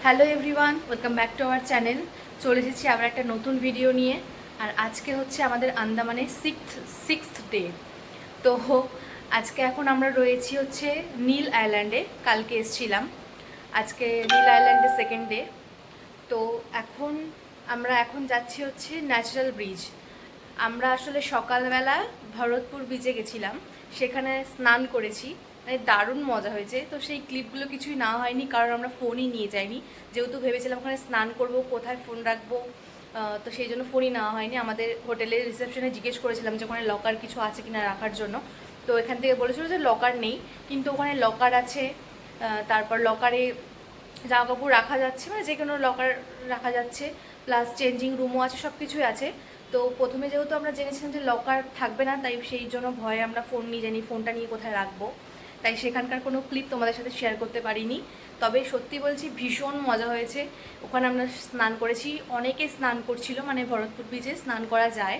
Hello everyone, welcome back to our channel. চলে এসেছি আবার একটা নতুন ভিডিও নিয়ে। আর আজকে হচ্ছে আমাদের আন্দামানের সিক্সথ ডে। তো আজকে এখন আমরা রয়েছি হচ্ছে নীল আইল্যান্ডে। কালকে এসেছিলাম, আজকে নীল আইল্যান্ডের সেকেন্ড ডে। তো আমরা এখন যাচ্ছি হচ্ছে ন্যাচারাল ব্রিজ। আমরা আসলে সকালবেলা ভরতপুর বিচে গেছিলাম, সেখানে স্নান করেছি, মানে দারুণ মজা হয়েছে। তো সেই ক্লিপগুলো কিছুই না হয়নি, কারণ আমরা ফোনই নিয়ে যাইনি, যেহেতু ভেবেছিলাম ওখানে স্নান করব, কোথায় ফোন রাখবো। তো সেই জন্য ফোনই নেওয়া হয়নি। আমাদের হোটেলের রিসেপশনে জিজ্ঞেস করেছিলাম যে ওখানে লকার কিছু আছে কিনা রাখার জন্য। তো এখান থেকে বলেছিল যে লকার নেই, কিন্তু ওখানে লকার আছে। তারপর লকারে জামা কাপড় রাখা যাচ্ছে, মানে যে কোনো লকার রাখা যাচ্ছে, প্লাস চেঞ্জিং রুমও আছে, সব কিছুই আছে। তো প্রথমে যেহেতু আমরা জেনেছিলাম যে লকার থাকবে না, তাই সেই জন্য ভয়ে আমরা ফোন নিয়ে যাইনি, ফোনটা নিয়ে কোথায় রাখবো। তাই সেখানকার কোনো ক্লিপ তোমাদের সাথে শেয়ার করতে পারিনি। তবে সত্যি বলছি, ভীষণ মজা হয়েছে। ওখানে আমরা স্নান করেছি, অনেকে স্নান করছিল, মানে ভরতপুর বিচে স্নান করা যায়।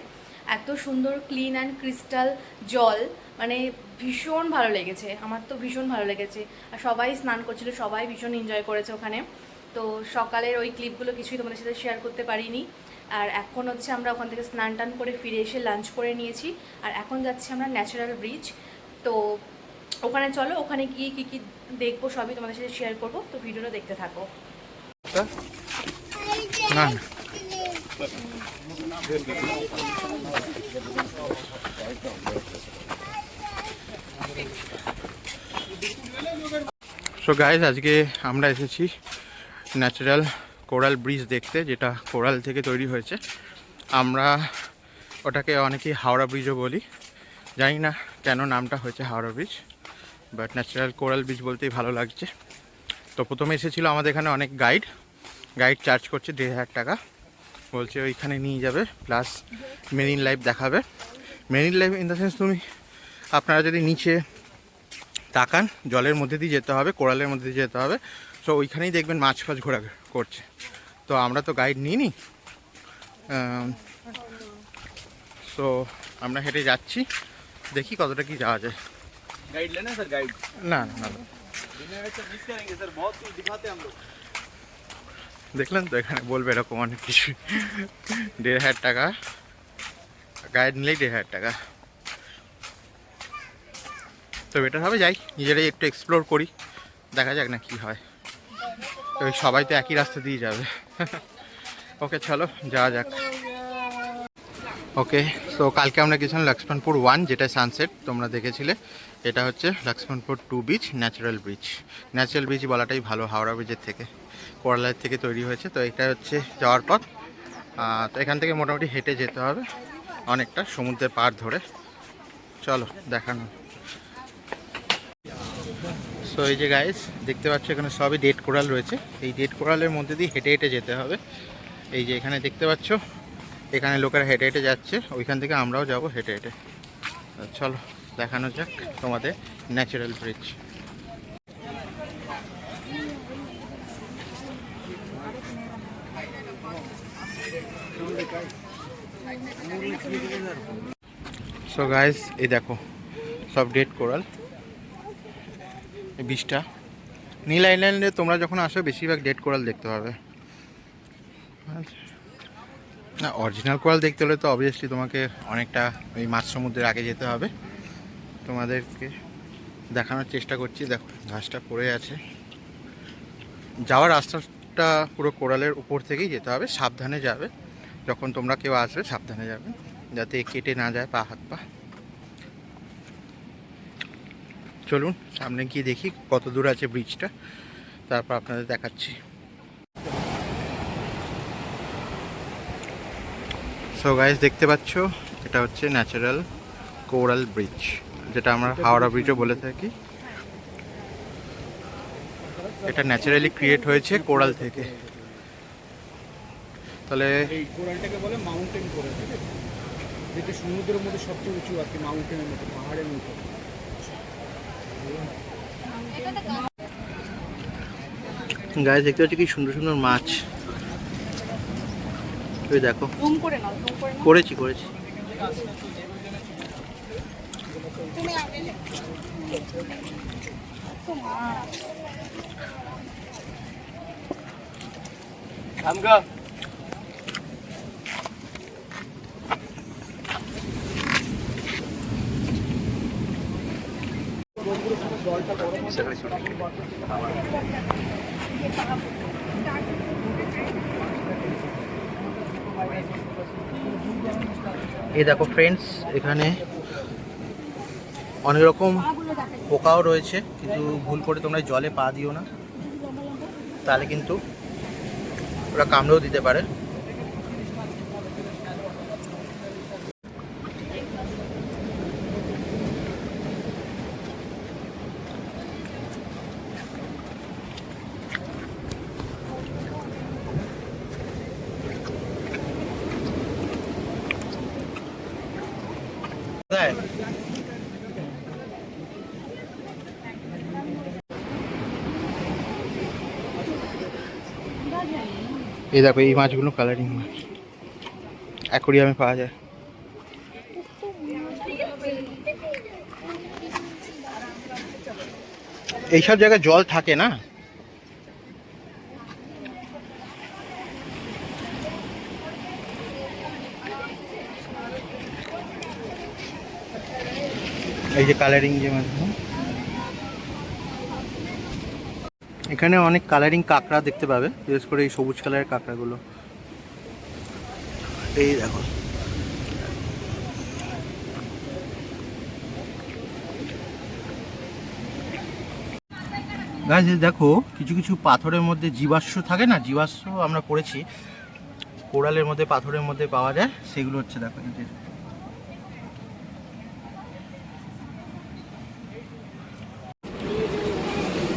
এত সুন্দর ক্লিন অ্যান্ড ক্রিস্টাল জল, মানে ভীষণ ভালো লেগেছে। আমার তো ভীষণ ভালো লেগেছে। আর সবাই স্নান করছিল, সবাই ভীষণ এনজয় করেছে ওখানে। তো সকালের ওই ক্লিপগুলো কিছুই তোমাদের সাথে শেয়ার করতে পারিনি। আর এখন হচ্ছে আমরা ওখান থেকে স্নান টান করে ফিরে এসে লাঞ্চ করে নিয়েছি। আর এখন যাচ্ছি আমরা ন্যাচারাল ব্রিজ। তো ওখানে চলো, ওখানে গিয়ে কী কী দেখবো সবই তোমাদের সাথে শেয়ার করবো। তো ভিডিওটা দেখতে থাকো। না সো গাইজ, আজকে আমরা এসেছি ন্যাচারাল কোরাল ব্রিজ দেখতে, যেটা কোরাল থেকে তৈরি হয়েছে। আমরা ওটাকে অনেকেই হাওড়া ব্রিজও বলি, জানি না কেন নামটা হয়েছে Howrah bridge, but natural coral bridge বলতেই ভালো লাগছে। তো প্রথমে এসেছিলো আমাদের এখানে অনেক গাইড চার্জ করছে 1,500 টাকা, বলছে ওইখানে নিয়ে যাবে, প্লাস মেরিন লাইফ দেখাবে। Marine life in the sense, আপনারা যদি নিচে তাকান, জলের মধ্যে দিয়ে যেতে হবে, কোরালের মধ্যে দিয়ে যেতে হবে। সো ওইখানেই দেখবেন মাছ ফাছ ঘোরা করছে। তো আমরা তো গাইড নিইনি, সো আমরা হেঁটে যাচ্ছি, দেখি কতটা কি যাওয়া যায়। गाइड लेना सर, गाइड না না না, मिस करेंगे सर, बहुत कुछ दिखाते हैं हम लोग। দেখলেন তো, এখানে বলবে এরকম অনেক কিছু। 1,500 টাকা গাইড নিলেই 1,500 টাকা। তো বেটার হবে যাই, নিজেরাই একটু এক্সপ্লোর করি, দেখা যাক না কি হয়। তো সবাই তো একই রাস্তা দিয়ে যাবে। ওকে চলো যাওয়া যাক। ওকে, সো কালকে আমরা গেছিলাম লক্ষ্মণপুর 1, যেটা সানসেট তোমরা দেখেছিলে। এটা হচ্ছে Lakshmanpur 2 beach, natural bridge. Natural bridge বলাটাই ভালো, হাওড়া ব্রিজের থেকে, কোরালের থেকে তৈরি হয়েছে। তো এটা হচ্ছে যাওয়ার পথ। তো এখান থেকে মোটামুটি হেঁটে যেতে হবে অনেকটা, সমুদ্রের পাড় ধরে। চলো দেখানো। সো এই যে গাইস দেখতে পাচ্ছ, এখানে সবই ডেড কোরাল রয়েছে। এই ডেড কোরালের মধ্যে দিয়ে হেঁটে হেঁটে যেতে হবে। এই যে এখানে দেখতে পাচ্ছ, এখানে লোকেরা হেঁটে হেঁটে যাচ্ছে, ওইখান থেকে আমরাও যাব হেঁটে হেঁটে। চলো দেখানো যাক তোমাদের ন্যাচারাল ব্রিজ। সো গাইস এই দেখো, সব ডেড কোরাল। এই বিচটা নীল আইল্যান্ডে তোমরা যখন আসো বেশিরভাগ ডেড কোরাল দেখতে পাবে। না, অরিজিনাল কোরাল দেখতে হলে তো অবভিয়াসলি তোমাকে অনেকটা ওই মাছ সমুদ্রের আগে যেতে হবে। তোমাদেরকে দেখানোর চেষ্টা করছি। দেখো ঘাসটা পড়ে আছে, যাওয়ার রাস্তাটা পুরো কোরালের উপর থেকেই যেতে হবে, সাবধানে যাবে। যখন তোমরা কেউ আসবে সাবধানে যাবে, যাতে কেটে না যায় পা হাত পা। চলুন সামনে গিয়ে দেখি কত দূর আছে ব্রিজটা, তারপর আপনাদের দেখাচ্ছি। সো গাইস দেখতে পাচ্ছ, এটা হচ্ছে ন্যাচারাল কোরাল ব্রিজ, যেটা আমরা হাওড়া ব্রিজও বলে থাকি। এটা ন্যাচারালি ক্রিয়েট হয়েছে কোরাল থেকে। তাহলে এই কোরালটাকে বলে মাউন্টেন কোরাল, ঠিক আছে? যেটা সমুদ্রের মধ্যে সবচেয়ে উঁচু আর কি, মাউন্টেনের মতো, পাহাড়ের মতো। গাইস দেখতে পাচ্ছি কি সুন্দর সুন্দর মাছ। তুমি দেখো, জুম করে নাও, জুম করে নাও। করেছি। এই দেখো ফ্রেন্ডস, এখানে অনেক রকম পোকাও রয়েছে, কিন্তু ভুল করে তোমরা জলে পা দিও না, তাহলে কিন্তু ওরা কামড়েও দিতে পারে। এই দেখো, এই মাছগুলো কালারিং মাছ, অ্যাকোরিয়ামে পাওয়া যায়। এইসব জায়গায় জল থাকে না। এই যে কালারিং যে মাছ, এখানে অনেক কালারিং কাঁকড়া দেখতে পাবে, বিশেষ করে এই সবুজ কালারের কাঁকড়াগুলো। এই দেখো, গাছ দেখো, কিছু কিছু পাথরের মধ্যে জীবাশ্ম থাকে না, জীবাশ্ম আমরা পড়েছি কোরালের মধ্যে, পাথরের মধ্যে পাওয়া যায়, সেগুলো হচ্ছে দেখো।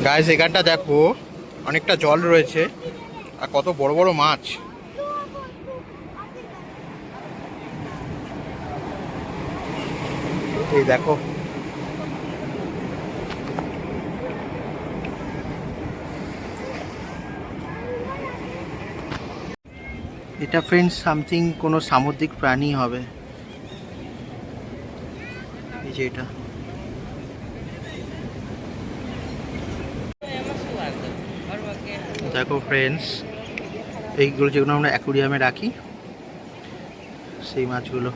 গাইস এখানটা দেখো, অনেকটা জল রয়েছে আর কত বড় বড় মাছ। এই দেখো, এটা ফ্রেন্ডস সামথিং কোনো সামুদ্রিক প্রাণী হবে। এই যে এটা, দেখো ফ্রেন্ডস, এইগুলো যেগুলো আমরা অ্যাকোরিয়ামে রাখি, সেই মাছগুলো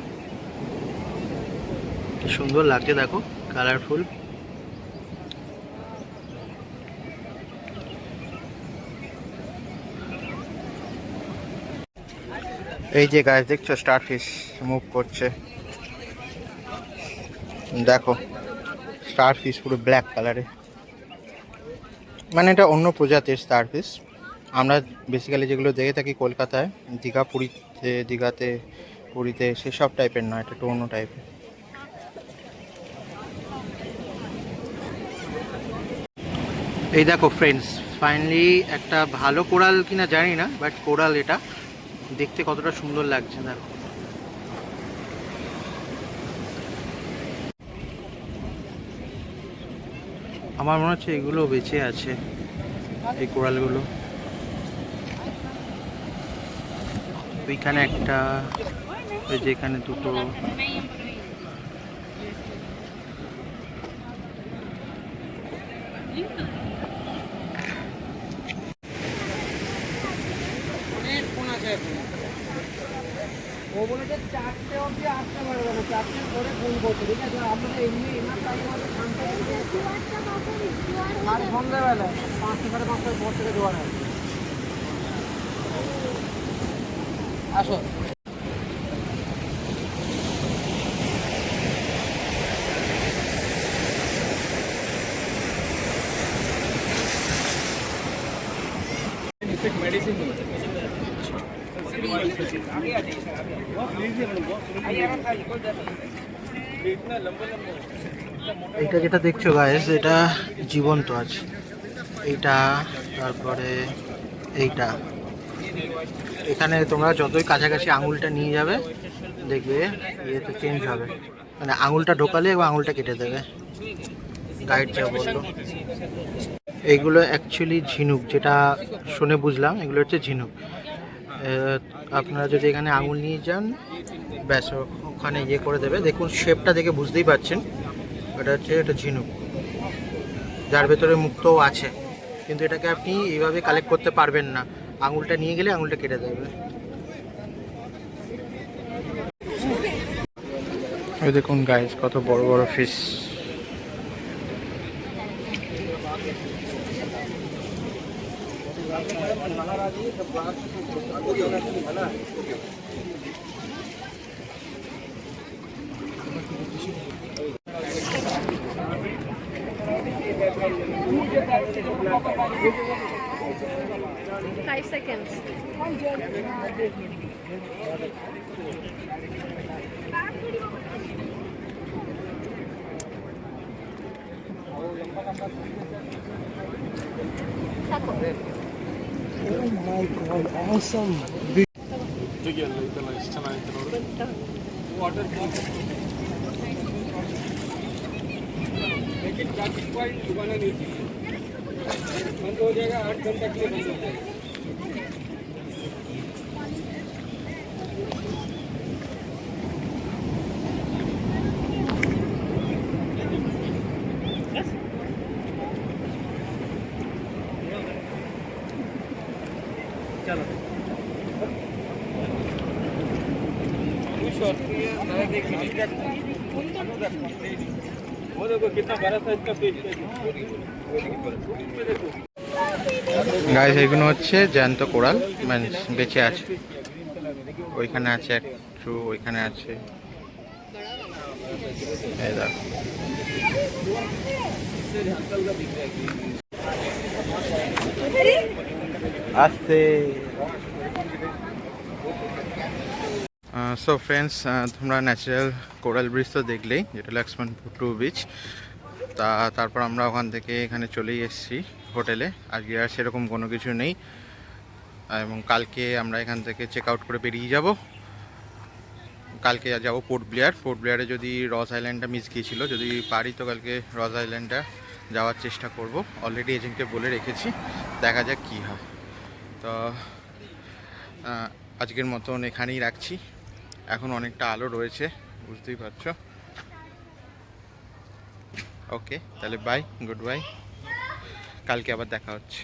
কি সুন্দর লাগছে দেখো, কালারফুল। এই যে গাছ দেখছো, স্টারফিশ মুভ করছে, দেখো স্টারফিশ পুরো ব্ল্যাক কালারে, মানে এটা অন্য প্রজাতির স্টারফিশ। আমরা বেসিক্যালি যেগুলো দেখে থাকি কলকাতায়, দীঘা, পুরীতে, দীঘাতে, পুরীতে, সেসব টাইপের না, এটা একটু অন্য টাইপের। এই দেখো ফ্রেন্ডস, ফাইনালি একটা ভালো কোরাল কিনা জানি না, বাট কোরাল এটা দেখতে কতটা সুন্দর লাগছে দেখো। আমার মনে হচ্ছে এগুলো বেঁচে আছে, এই কোরালগুলো। ওইখানে একটা, ওই যে এখানে দুটো, ও বলেছে 4টে অবধি আসতে পারবে না, 4টের পরে ফোন করতে, ঠিক আছে? আপনারা এমনি এনার টাইম আছে আর সন্ধ্যাবেলা 5টা সাড়ে 5টার পর থেকে জোয়ার হয়। আসো। मेडिसिन এইটা যেটা দেখছো গাইস, এটা জীবন্ত আছে, এইটা, তারপরে এইটা। এখানে তোমরা যতই কাছাকাছি আঙুলটা নিয়ে যাবে, দেখবে ইয়েতে চেঞ্জ হবে, মানে আঙুলটা ঢোকালে এবং আঙুলটা কেটে দেবে, গাইড যা বললো। এইগুলো অ্যাকচুয়ালি ঝিনুক, যেটা শুনে বুঝলাম এগুলো হচ্ছে ঝিনুক। আপনারা যদি এখানে আঙুল নিয়ে যান, ব্যাস ওখানে ইয়ে করে দেবে। দেখুন শেপটা দেখে বুঝতেই পারছেন, এটা হচ্ছে এটা ঝিনুক, যার ভেতরে মুক্তও আছে, কিন্তু এটাকে আপনি এইভাবে কালেক্ট করতে পারবেন না, আঙুলটা নিয়ে গেলে আঙুলটা কেটে দেবে। ওই দেখুন গাইস, কত বড় বড় fish. Five seconds. Oh my god, awesome. Water लेकिन ट्रैफिक पॉइंट दोबारा नहीं चाहिए, बंद हो जाएगा 8 घंटा के लिए बंद हो जाएगा। चलो वो देखो कितना बड़ा साइज का फिश है। গাইস এইগুলো হচ্ছে জ্যান্ত কোরাল, মানে বেঁচে আছে। ওইখানে আছে একটু, ওইখানে আছে, এই দেখো। আস্তে। সো ফ্রেন্ডস, তোমরা ন্যাচারাল কোরাল ব্রিজ তো দেখলেই, যেটা লক্ষ্মণপুর টু বিচ। তারপর আমরা ওখান থেকে এখানে চলেই এসেছি হোটেলে। আজকে আর সেরকম কোনো কিছু নেই, এবং কালকে আমরা এখান থেকে চেক আউট করে বেরিয়ে যাব। কালকে যাব পোর্ট ব্লেয়ার। পোর্ট ব্লেয়ারে যদি রস আইল্যান্ডটা মিস গিয়েছিলো, যদি পারি তো কালকে রস আইল্যান্ডটা যাওয়ার চেষ্টা করব। অলরেডি এজেন্টকে বলে রেখেছি, দেখা যাক কী হয়। তো আজকের মতন এখানেই রাখছি। এখন অনেকটা আলো রয়েছে, বুঝতেই পারছো। ওকে, তাহলে বাই, গুড বাই, কালকে আবার দেখা হচ্ছে।